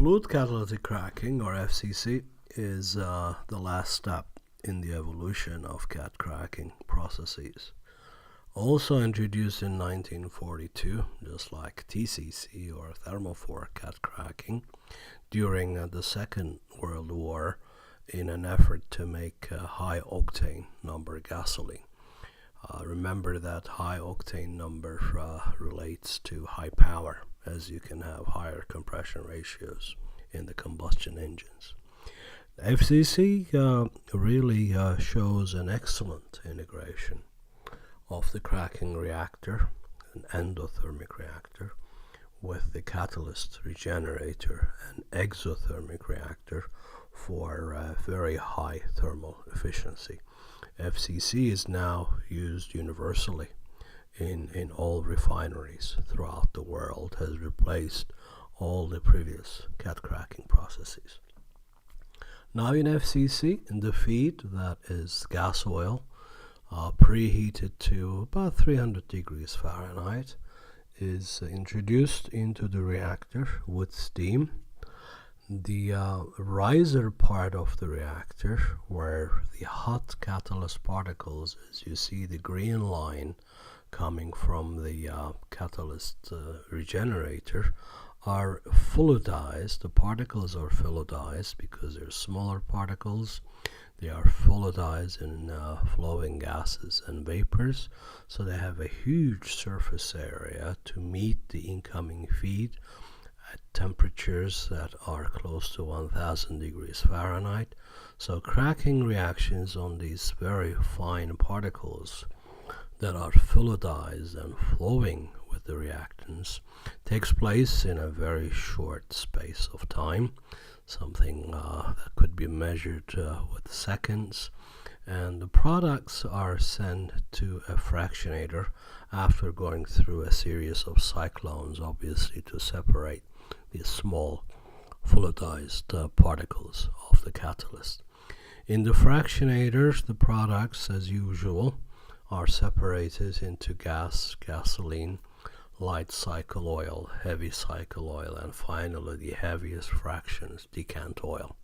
Fluid catalytic cracking, or FCC, is the last step in the evolution of cat cracking processes. Also introduced in 1942, just like TCC or thermophore cat cracking, during the Second World War in an effort to make high octane number gasoline. Remember that high octane number relates to high power, as you can have higher compression ratios in the combustion engines. FCC really shows an excellent integration of the cracking reactor, an endothermic reactor, with the catalyst regenerator, an exothermic reactor for very high thermal efficiency. FCC is now used universally in all refineries throughout the world, has replaced all the previous cat cracking processes. Now in FCC, in the feed, that is gas oil, preheated to about 300 degrees Fahrenheit, is introduced into the reactor with steam. The riser part of the reactor, where the hot catalyst particles, as you see the green line coming from the catalyst regenerator, are fluidized. The particles are fluidized because they're smaller particles. They are fluidized in flowing gases and vapors, so they have a huge surface area to meet the incoming feed at temperatures that are close to 1000 degrees Fahrenheit. So cracking reactions on these very fine particles that are fluidized and flowing with the reactants takes place in a very short space of time, something that could be measured with seconds, and the products are sent to a fractionator after going through a series of cyclones, obviously, to separate these small fluidized particles of the catalyst. In the fractionators, the products, as usual, are separated into gas, gasoline, light cycle oil, heavy cycle oil, and finally the heaviest fractions, decant oil.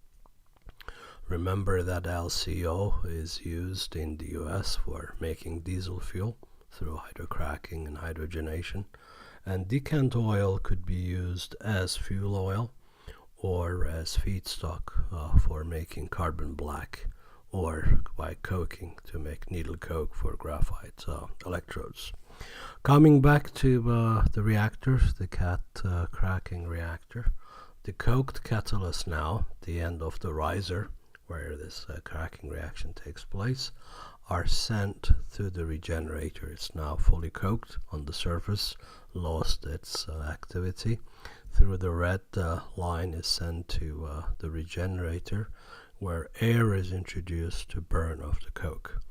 Remember that LCO is used in the US for making diesel fuel through hydrocracking and hydrogenation, and decant oil could be used as fuel oil or as feedstock for making carbon black, or by coking to make needle coke for graphite electrodes. Coming back to the reactors, the cat cracking reactor, the coked catalyst now, the end of the riser where this cracking reaction takes place, are sent to the regenerator. It's now fully coked on the surface, lost its activity. Through the red line is sent to the regenerator, where air is introduced to burn off the coke.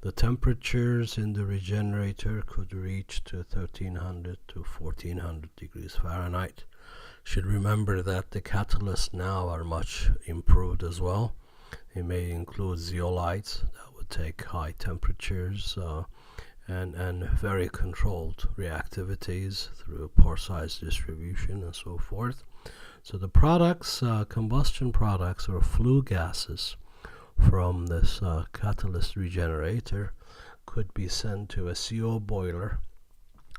The temperatures in the regenerator could reach to 1300 to 1400 degrees Fahrenheit. Should remember that the catalysts now are much improved as well. They may include zeolites that would take high temperatures and very controlled reactivities through pore size distribution and so forth. So the products, combustion products or flue gases from this catalyst regenerator could be sent to a CO boiler,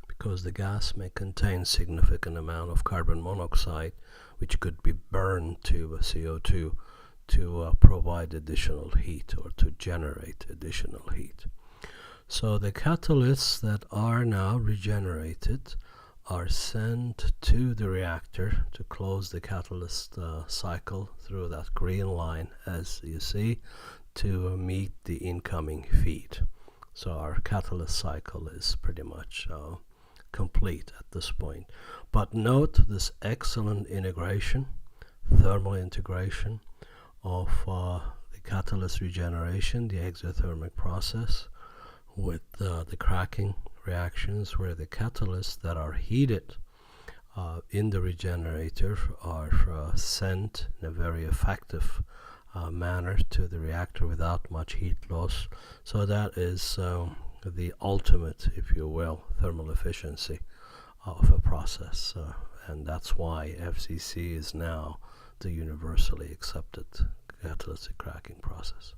because the gas may contain significant amount of carbon monoxide, which could be burned to CO2 to provide additional heat or to generate additional heat. So the catalysts that are now regenerated are sent to the reactor to close the catalyst cycle through that green line, as you see, to meet the incoming feed. So our catalyst cycle is pretty much complete at this point. But note this excellent integration, thermal integration of the catalyst regeneration, the exothermic process, with the cracking reactions, where the catalysts that are heated in the regenerator are sent in a very effective manner to the reactor without much heat loss. So that is the ultimate, if you will, thermal efficiency of a process and that's why FCC is now the universally accepted catalytic cracking process.